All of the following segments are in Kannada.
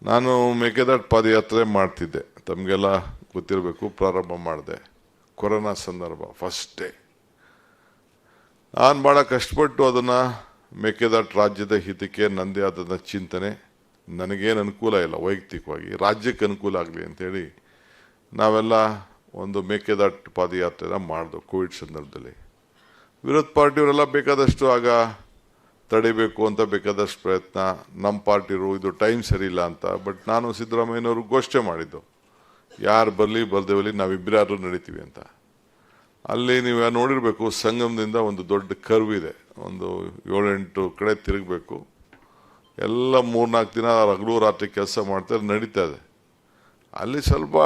ನಾನು ಮೇಕೆದಾಟು ಪಾದಯಾತ್ರೆ ಮಾಡ್ತಿದ್ದೆ, ತಮಗೆಲ್ಲ ಗೊತ್ತಿರಬೇಕು. ಪ್ರಾರಂಭ ಮಾಡಿದೆ ಕೊರೋನಾ ಸಂದರ್ಭ, ಫಸ್ಟ್ ಡೇ. ನಾನು ಭಾಳ ಕಷ್ಟಪಟ್ಟು ಅದನ್ನು ಮೇಕೆದಾಟು ರಾಜ್ಯದ ಹಿತಕ್ಕೆ ನನ್ನದೇ ಆದ ಚಿಂತನೆ, ನನಗೇನು ಅನುಕೂಲ ಇಲ್ಲ ವೈಯಕ್ತಿಕವಾಗಿ, ರಾಜ್ಯಕ್ಕೆ ಅನುಕೂಲ ಆಗಲಿ ಅಂಥೇಳಿ ನಾವೆಲ್ಲ ಒಂದು ಮೇಕೆದಾಟು ಪಾದಯಾತ್ರೆನ ಮಾಡಿದೆವು ಕೋವಿಡ್ ಸಂದರ್ಭದಲ್ಲಿ. ವಿರೋಧ ಪಾರ್ಟಿಯವರೆಲ್ಲ ಬೇಕಾದಷ್ಟು ಆಗ ತಡಿಬೇಕು ಅಂತ ಬೇಕಾದಷ್ಟು ಪ್ರಯತ್ನ, ನಮ್ಮ ಪಾರ್ಟಿರು ಇದು ಟೈಮ್ ಸರಿ ಇಲ್ಲ ಅಂತ. ಬಟ್ ನಾನು ಸಿದ್ದರಾಮಯ್ಯನವರು ಘೋಷಣೆ ಮಾಡಿದ್ದು, ಯಾರು ಬರಲಿ ಬರ್ದೇವಲ್ಲಿ ನಾವಿಬ್ಬರಾದ್ರೂ ನಡೀತೀವಿ ಅಂತ. ಅಲ್ಲಿ ನೀವು ನೋಡಿರಬೇಕು, ಸಂಗಮದಿಂದ ಒಂದು ದೊಡ್ಡ ಕರ್ವ್ ಇದೆ, ಒಂದು 7-8 ಕಡೆ ತಿರುಗಬೇಕು. ಎಲ್ಲ 3-4 ದಿನ ಹಗಲು ರಾತ್ರಿ ಕೆಲಸ ಮಾಡ್ತಾರೆ, ನಡೀತಾ ಇದೆ. ಅಲ್ಲಿ ಸ್ವಲ್ಪ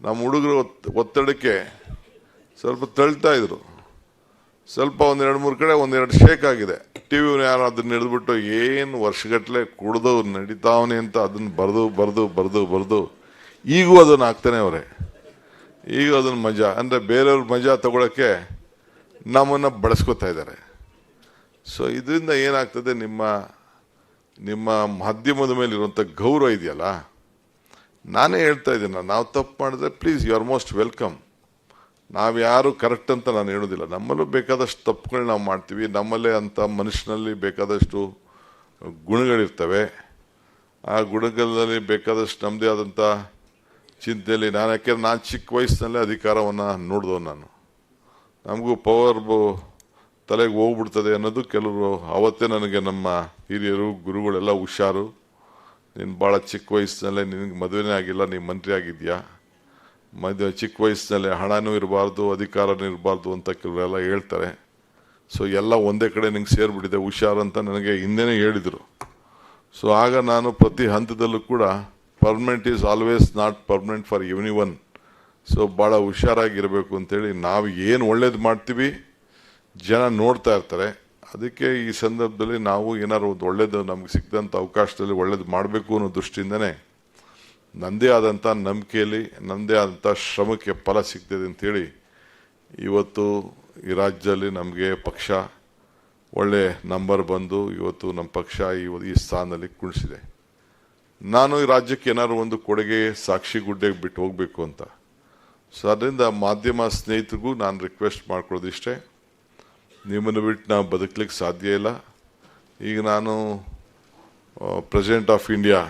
ನಮ್ಮ ಹುಡುಗರು ಒತ್ತಡಕ್ಕೆ ಸ್ವಲ್ಪ ತಳ್ತಾ ಇದ್ರು. ಸ್ವಲ್ಪ 1-2-3 ಕಡೆ 1-2 ಶೇಕ್ ಆಗಿದೆ. ಟಿ ವಿ ಯಾರು ಅದನ್ನ ಹಿಡಿದ್ಬಿಟ್ಟು ಏನು ವರ್ಷಗಟ್ಟಲೆ ಕುಡ್ದು ನಡೀತಾವನೆ ಅಂತ ಅದನ್ನು ಬರೆದು ಈಗೂ ಅದನ್ನು ಹಾಕ್ತಾನೆ ಅವರೇ. ಈಗ ಅದನ್ನು ಮಜಾ ಅಂದರೆ ಬೇರೆಯವ್ರ ಮಜಾ ತಗೊಳಕ್ಕೆ ನಮ್ಮನ್ನು ಬಳಸ್ಕೊತಾ ಇದ್ದಾರೆ. ಸೊ ಇದರಿಂದ ಏನಾಗ್ತದೆ, ನಿಮ್ಮ ಮಾಧ್ಯಮದ ಮೇಲೆ ಇರುವಂಥ ಗೌರವ ಇದೆಯಲ್ಲ, ನಾನೇ ಹೇಳ್ತಾ ಇದ್ದೀನಿ, ನಾವು ತಪ್ಪು ಮಾಡಿದ್ರೆ please you are most welcome. ನಾವು ಯಾರು ಕರೆಕ್ಟ್ ಅಂತ ನಾನು ಹೇಳೋದಿಲ್ಲ, ನಮ್ಮಲ್ಲೂ ಬೇಕಾದಷ್ಟು ತಪ್ಪುಗಳು ನಾವು ಮಾಡ್ತೀವಿ, ನಮ್ಮಲ್ಲೇ ಅಂತ ಮನುಷ್ಯನಲ್ಲಿ ಬೇಕಾದಷ್ಟು ಗುಣಗಳಿರ್ತವೆ. ಆ ಗುಣಗಳಲ್ಲಿ ಬೇಕಾದಷ್ಟು ನಮ್ಮದೇ ಆದಂಥ ಚಿಂತೆಯಲ್ಲಿ ಯಾಕೆಂದ್ರೆ ನಾನು ಚಿಕ್ಕ ವಯಸ್ಸಿನಲ್ಲೇ ಅಧಿಕಾರವನ್ನು ನೋಡಿದವು. ನಮಗೂ ಪವರ್ ತಲೆಗೆ ಹೋಗ್ಬಿಡ್ತದೆ ಅನ್ನೋದು ಕೆಲವರು ಅವತ್ತೇ ನನಗೆ ನಮ್ಮ ಹಿರಿಯರು ಗುರುಗಳೆಲ್ಲ ಹುಷಾರು, ನೀನು ಭಾಳ ಚಿಕ್ಕ ವಯಸ್ಸಿನಲ್ಲೇ ನಿನಗೆ ಮದುವೆನೇ ಆಗಿಲ್ಲ, ನೀನು ಮಂತ್ರಿ ಆಗಿದೆಯಾ, ಚಿಕ್ಕ ವಯಸ್ಸಿನಲ್ಲೇ ಹಣನೂ ಇರಬಾರ್ದು ಅಧಿಕಾರನೂ ಇರಬಾರ್ದು ಅಂತ ಕೆಲವರೆಲ್ಲ ಹೇಳ್ತಾರೆ. ಸೊ ಎಲ್ಲ ಒಂದೇ ಕಡೆ ನಿಂಗೆ ಸೇರಿಬಿಟ್ಟಿದೆ, ಹುಷಾರು ಅಂತ ನನಗೆ ಹಿಂದೆನೇ ಹೇಳಿದರು. ಸೊ ಆಗ ನಾನು ಪ್ರತಿ ಹಂತದಲ್ಲೂ ಕೂಡ permanent is always not permanent for every one. So ಭಾಳ ಹುಷಾರಾಗಿರಬೇಕು ಅಂತೇಳಿ, ನಾವು ಏನು ಒಳ್ಳೇದು ಮಾಡ್ತೀವಿ ಜನ ನೋಡ್ತಾ ಇರ್ತಾರೆ. ಅದಕ್ಕೆ ಈ ಸಂದರ್ಭದಲ್ಲಿ ನಾವು ಏನಾದ್ರು ಒಂದು ಒಳ್ಳೇದು ನಮ್ಗೆ ಸಿಕ್ಕಿದಂಥ ಅವಕಾಶದಲ್ಲಿ ಒಳ್ಳೇದು ಮಾಡಬೇಕು ಅನ್ನೋ ದೃಷ್ಟಿಯಿಂದನೇ ನನ್ನದೇ ಆದಂಥ ನಂಬಿಕೆಯಲ್ಲಿ ನನ್ನದೇ ಆದಂಥ ಶ್ರಮಕ್ಕೆ ಫಲ ಸಿಗ್ತದೆ ಅಂಥೇಳಿ ಇವತ್ತು ಈ ರಾಜ್ಯದಲ್ಲಿ ನಮಗೆ ಪಕ್ಷ ಒಳ್ಳೆ ನಂಬರ್ ಬಂದು ಇವತ್ತು ನಮ್ಮ ಪಕ್ಷ ಈ ಸ್ಥಾನದಲ್ಲಿ ಕುಣಿಸಿದೆ. ನಾನು ಈ ರಾಜ್ಯಕ್ಕೆ ಏನಾದ್ರು ಒಂದು ಕೊಡುಗೆ ಸಾಕ್ಷಿ ಗುಡ್ಡೆಗೆ ಬಿಟ್ಟು ಹೋಗಬೇಕು ಅಂತ. ಸೊ ಅದರಿಂದ ಮಾಧ್ಯಮ ಸ್ನೇಹಿತರಿಗೂ ನಾನು ರಿಕ್ವೆಸ್ಟ್ ಮಾಡ್ಕೊಳ್ಳೋದಿಷ್ಟೇ, ನಿಮ್ಮನ್ನು ಬಿಟ್ಟು ನಾವು ಬದುಕಲಿಕ್ಕೆ ಸಾಧ್ಯ ಇಲ್ಲ. ಈಗ ನಾನು ಪ್ರೆಸಿಡೆಂಟ್ ಆಫ್ ಇಂಡಿಯಾ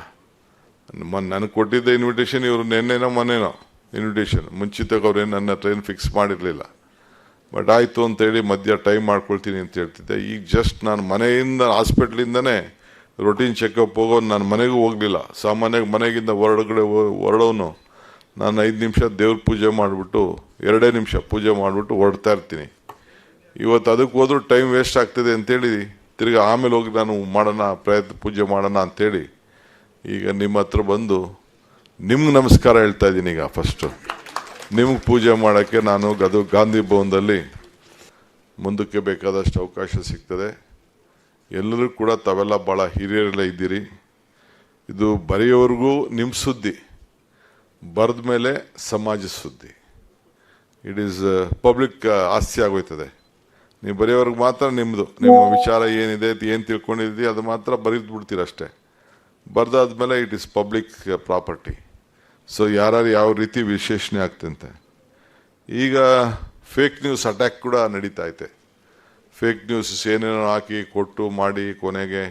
ನನಗೆ ಕೊಟ್ಟಿದ್ದ ಇನ್ವಿಟೇಷನ್, ಇವರು ಮೊನ್ನೆನೋ ಇನ್ವಿಟೇಷನ್ ಮುಂಚಿತವಾಗಿ ಅವ್ರೇನು ನನ್ನ ಟ್ರೈನ್ ಫಿಕ್ಸ್ ಮಾಡಿರಲಿಲ್ಲ. ಬಟ್ ಆಯಿತು ಅಂತೇಳಿ ಮಧ್ಯ ಟೈಮ್ ಮಾಡ್ಕೊಳ್ತೀನಿ ಅಂತ ಹೇಳ್ತಿದ್ದೆ. ಈಗ ಜಸ್ಟ್ ನಾನು ಮನೆಯಿಂದ ಹಾಸ್ಪಿಟ್ಲಿಂದನೇ ರೊಟೀನ್ ಚೆಕಪ್ ಹೋಗೋನು, ನಾನು ಮನೆಗೂ ಹೋಗಲಿಲ್ಲ. ಸಾಮಾನ್ಯವಾಗಿ ಮನೆಗಿಂದ ಹೊರಡೋನು ನಾನು 5 ನಿಮಿಷ ದೇವ್ರ ಪೂಜೆ ಮಾಡಿಬಿಟ್ಟು 2 ನಿಮಿಷ ಪೂಜೆ ಮಾಡಿಬಿಟ್ಟು ಹೊರಡ್ತಾ ಇರ್ತೀನಿ. ಇವತ್ತು ಅದಕ್ಕೆ ಹೋದ್ರೂ ಟೈಮ್ ವೇಸ್ಟ್ ಆಗ್ತದೆ ಅಂತೇಳಿ ತಿರ್ಗಿ ಆಮೇಲೆ ಹೋಗಿ ನಾನು ಮಾಡೋಣ ಪೂಜೆ ಮಾಡೋಣ ಅಂಥೇಳಿ ಈಗ ನಿಮ್ಮ ಹತ್ರ ಬಂದು ನಿಮ್ಗೆ ನಮಸ್ಕಾರ ಹೇಳ್ತಾ ಇದ್ದೀನಿ. ಈಗ ಫಸ್ಟು ನಿಮ್ಗೆ ಪೂಜೆ ಮಾಡೋಕ್ಕೆ ನಾನು ಗಾಂಧಿ ಭವನದಲ್ಲಿ ಮುಂದಕ್ಕೆ ಬೇಕಾದಷ್ಟು ಅವಕಾಶ ಸಿಗ್ತದೆ. ಎಲ್ಲರೂ ಕೂಡ ತಾವೆಲ್ಲ ಭಾಳ ಹಿರಿಯರೆಲ್ಲ ಇದ್ದೀರಿ. ಇದು ಬರೆಯೋವರೆಗೂ ನಿಮ್ಮ ಸುದ್ದಿ, ಬರೆದ ಮೇಲೆ ಸಮಾಜ ಸುದ್ದಿ. ಇಟ್ ಈಸ್ ಪಬ್ಲಿಕ್ ಆಸ್ತಿ ಆಗೋಯ್ತದೆ. ನೀವು ಬರೆಯೋವ್ರಿಗೆ ಮಾತ್ರ ನಿಮ್ಮದು, ನಿಮ್ಮ ವಿಚಾರ ಏನಿದೆ ಏನು ತಿಳ್ಕೊಂಡಿದ್ದೀವಿ ಅದು ಮಾತ್ರ ಬರೆದು ಬಿಡ್ತೀರ ಅಷ್ಟೇ. ಬರೆದಾದ್ಮೇಲೆ it is public property. So ಯಾರು ಯಾವ ರೀತಿ ವಿಶ್ಲೇಷಣೆ ಆಗ್ತಂತೆ. ಈಗ ಫೇಕ್ ನ್ಯೂಸ್ ಅಟ್ಯಾಕ್ ಕೂಡ ನಡೀತಾ ಐತೆ. ಫೇಕ್ ನ್ಯೂಸ್ ಏನೇನೋ ಹಾಕಿ ಕೊಟ್ಟು ಮಾಡಿ ಕೊನೆಗೆ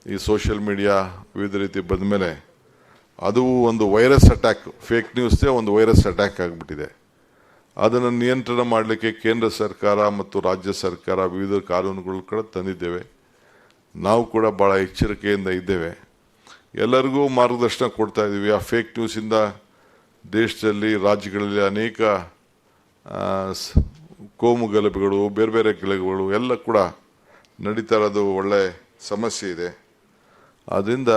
ಈ ಸೋಷಿಯಲ್ ಮೀಡಿಯಾ ವಿವಿಧ ರೀತಿ ಬಂದ ಮೇಲೆ ಅದು ಒಂದು ವೈರಸ್ ಅಟ್ಯಾಕ್, ಫೇಕ್ ನ್ಯೂಸ್ದೇ ಒಂದು ವೈರಸ್ ಅಟ್ಯಾಕ್ ಆಗಿಬಿಟ್ಟಿದೆ. ಅದನ್ನು ನಿಯಂತ್ರಣ ಮಾಡಲಿಕ್ಕೆ ಕೇಂದ್ರ ಸರ್ಕಾರ ಮತ್ತು ರಾಜ್ಯ ಸರ್ಕಾರ ವಿವಿಧ ಕಾನೂನುಗಳು ಕೂಡ ತಂದಿದ್ದೇವೆ. ನಾವು ಕೂಡ ಭಾಳ ಎಚ್ಚರಿಕೆಯಿಂದ ಇದ್ದೇವೆ. ಎಲ್ಲರಿಗೂ ಮಾರ್ಗದರ್ಶನ ಕೊಡ್ತಾ ಇದ್ದೀವಿ. ಆ ಫೇಕ್ ನ್ಯೂಸಿಂದ ದೇಶದಲ್ಲಿ ರಾಜ್ಯಗಳಲ್ಲಿ ಅನೇಕ ಕೋಮು ಗಲಭೆಗಳು, ಬೇರೆ ಬೇರೆ ಗಲಭೆಗಳು ಎಲ್ಲ ಕೂಡ ನಡೀತಾ ಇರೋದು ಒಳ್ಳೆ ಸಮಸ್ಯೆ ಇದೆ. ಅದರಿಂದ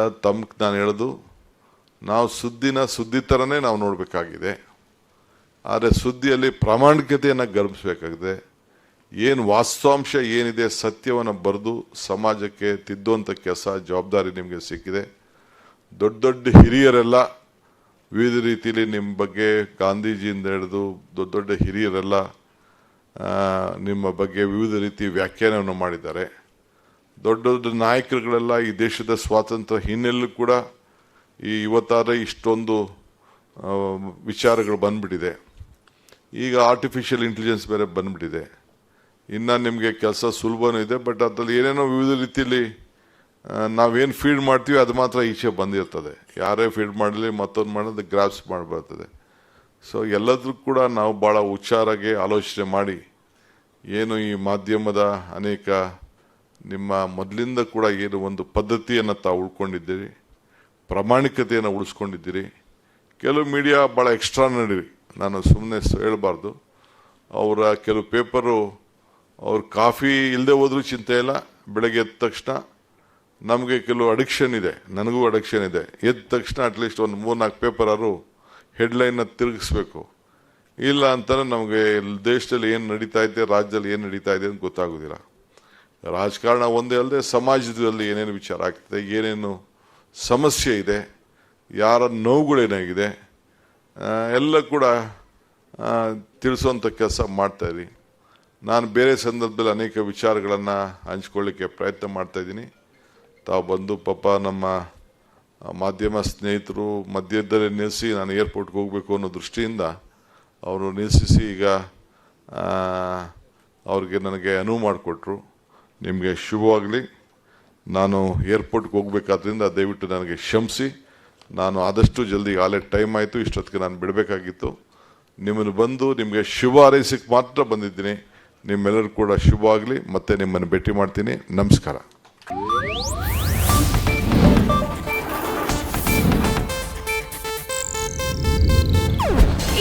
ನಾನು ಹೇಳೋದು, ನಾವು ಸುದ್ದಿ ಥರನೇ ನಾವು ನೋಡಬೇಕಾಗಿದೆ. ಆದರೆ ಸುದ್ದಿಯಲ್ಲಿ ಪ್ರಾಮಾಣಿಕತೆಯನ್ನು ಗಮನಿಸಬೇಕಾಗಿದೆ. ಏನು ವಾಸ್ತವಾಂಶ ಏನಿದೆ ಸತ್ಯವನ್ನು ಬರೆದು ಸಮಾಜಕ್ಕೆ ತಿದ್ದುವಂಥ ಕೆಲಸ ಜವಾಬ್ದಾರಿ ನಿಮಗೆ ಸಿಕ್ಕಿದೆ. ದೊಡ್ಡ ದೊಡ್ಡ ಹಿರಿಯರೆಲ್ಲ ವಿವಿಧ ರೀತಿಯಲ್ಲಿ ನಿಮ್ಮ ಬಗ್ಗೆ ಗಾಂಧೀಜಿಯಿಂದ ಹಿಡಿದು ದೊಡ್ಡ ದೊಡ್ಡ ಹಿರಿಯರೆಲ್ಲ ನಿಮ್ಮ ಬಗ್ಗೆ ವಿವಿಧ ರೀತಿ ವ್ಯಾಖ್ಯಾನವನ್ನು ಮಾಡಿದ್ದಾರೆ. ದೊಡ್ಡ ದೊಡ್ಡ ನಾಯಕರುಗಳೆಲ್ಲ ಈ ದೇಶದ ಸ್ವಾತಂತ್ರ್ಯ ಹಿನ್ನೆಲೆಯಲ್ಲೂ ಕೂಡ ಇವತ್ತಾದ್ರೆ ಇಷ್ಟೊಂದು ವಿಚಾರಗಳು ಬಂದ್ಬಿಟ್ಟಿದೆ. ಈಗ ಆರ್ಟಿಫಿಷಿಯಲ್ ಇಂಟೆಲಿಜೆನ್ಸ್ ಬೇರೆ ಬಂದ್ಬಿಟ್ಟಿದೆ. ಇನ್ನು ನಿಮಗೆ ಕೆಲಸ ಸುಲಭನೂ ಇದೆ, ಬಟ್ ಅದರಲ್ಲಿ ಏನೇನೋ ವಿವಿಧ ರೀತಿಯಲ್ಲಿ ನಾವೇನು ಫೀಡ್ ಮಾಡ್ತೀವಿ ಅದು ಮಾತ್ರ ಈಚೆ ಬಂದಿರ್ತದೆ. ಯಾರೇ ಫೀಡ್ ಮಾಡಲಿ ಮತ್ತೊಂದು ಮಾಡೋದು ಗ್ರಾಪ್ಸ್ ಮಾಡಿಬರ್ತದೆ. ಸೊ ಎಲ್ಲದೂ ಕೂಡ ನಾವು ಭಾಳ ಹುಷಾರಾಗಿ ಆಲೋಚನೆ ಮಾಡಿ, ಏನು ಈ ಮಾಧ್ಯಮದ ಅನೇಕ ನಿಮ್ಮ ಮೊದಲಿಂದ ಕೂಡ ಏನು ಒಂದು ಪದ್ಧತಿಯನ್ನು ತಾವು ಉಳ್ಕೊಂಡಿದ್ದೀರಿ, ಪ್ರಾಮಾಣಿಕತೆಯನ್ನು ಉಳಿಸ್ಕೊಂಡಿದ್ದೀರಿ. ಕೆಲವು ಮೀಡಿಯಾ ಭಾಳ ಎಕ್ಸ್ಟ್ರಾನರಿ, ನಾನು ಸುಮ್ಮನೆ ಹೇಳಬಾರ್ದು. ಅವರ ಕೆಲವು ಪೇಪರು ಅವ್ರು ಕಾಫಿ ಇಲ್ಲದೆ ಹೋದ್ರೂ ಚಿಂತೆ ಇಲ್ಲ, ಬೆಳಗ್ಗೆ ಎದ್ದ ತಕ್ಷಣ ನಮಗೆ ಕೆಲವು ಅಡಿಕ್ಷನ್ ಇದೆ, ನನಗೂ ಅಡಿಕ್ಷನ್ ಇದೆ. ಎದ್ದ ತಕ್ಷಣ ಅಟ್ಲೀಸ್ಟ್ ಒಂದು 3-4 ಪೇಪರಾದ್ರು ಹೆಡ್ಲೈನ್ನ ತಿರುಗಿಸ್ಬೇಕು. ಇಲ್ಲ ಅಂತಲೇ ನಮಗೆ ದೇಶದಲ್ಲಿ ಏನು ನಡೀತಾ ಇದೆ, ರಾಜ್ಯದಲ್ಲಿ ಏನು ನಡೀತಾ ಇದೆ ಅಂತ ಗೊತ್ತಾಗೋದಿಲ್ಲ. ರಾಜಕಾರಣ ಒಂದೇ ಅಲ್ಲದೆ ಸಮಾಜದಲ್ಲಿ ಏನೇನು ವಿಚಾರ ಆಗ್ತದೆ, ಏನೇನು ಸಮಸ್ಯೆ ಇದೆ, ಯಾರ ನೋವುಗಳೇನಾಗಿದೆ ಎಲ್ಲ ಕೂಡ ತಿಳಿಸುವಂಥ ಕೆಲಸ ಮಾಡ್ತಾಯಿರಿ. ನಾನು ಬೇರೆ ಸಂದರ್ಭದಲ್ಲಿ ಅನೇಕ ವಿಚಾರಗಳನ್ನು ಹಂಚ್ಕೊಳ್ಳಿಕ್ಕೆ ಪ್ರಯತ್ನ ಮಾಡ್ತಾಯಿದ್ದೀನಿ. ತಾವು ಬಂದು ಪಾಪ ನಮ್ಮ ಮಾಧ್ಯಮ ಸ್ನೇಹಿತರು ಮಧ್ಯದಲ್ಲಿ ನಿಲ್ಲಿಸಿ ನಾನು ಏರ್ಪೋರ್ಟ್ಗೆ ಹೋಗಬೇಕು ಅನ್ನೋ ದೃಷ್ಟಿಯಿಂದ ಅವರು ನಿಲ್ಲಿಸಿ ಈಗ ಅವ್ರಿಗೆ ನನಗೆ ಅನುವು ಮಾಡಿಕೊಟ್ರು. ನಿಮಗೆ ಶುಭವಾಗಲಿ. ನಾನು ಏರ್ಪೋರ್ಟ್ಗೆ ಹೋಗ್ಬೇಕಾದ್ರಿಂದ ದಯವಿಟ್ಟು ನನಗೆ ಕ್ಷಮಿಸಿ. ನಾನು ಆದಷ್ಟು ಜಲ್ದಿ ಆಲೇ ಟೈಮ್ ಆಯಿತು, ಇಷ್ಟೊತ್ತಿಗೆ ನಾನು ಬಿಡಬೇಕಾಗಿತ್ತು. ನಿಮ್ಮನ್ನು ಬಂದು ನಿಮಗೆ ಶುಭ ಹಾರೈಸಕ್ಕೆ ಮಾತ್ರ ಬಂದಿದ್ದೀನಿ. ನಿಮ್ಮೆಲ್ಲರೂ ಕೂಡ ಶುಭವಾಗಲಿ. ಮತ್ತೆ ನಿಮ್ಮನ್ನು ಭೇಟಿ ಮಾಡ್ತೀನಿ. ನಮಸ್ಕಾರ.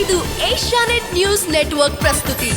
ಇದು ಏಷ್ಯಾನೆಟ್ ನ್ಯೂಸ್ ನೆಟ್ವರ್ಕ್ ಪ್ರಸ್ತುತಿ.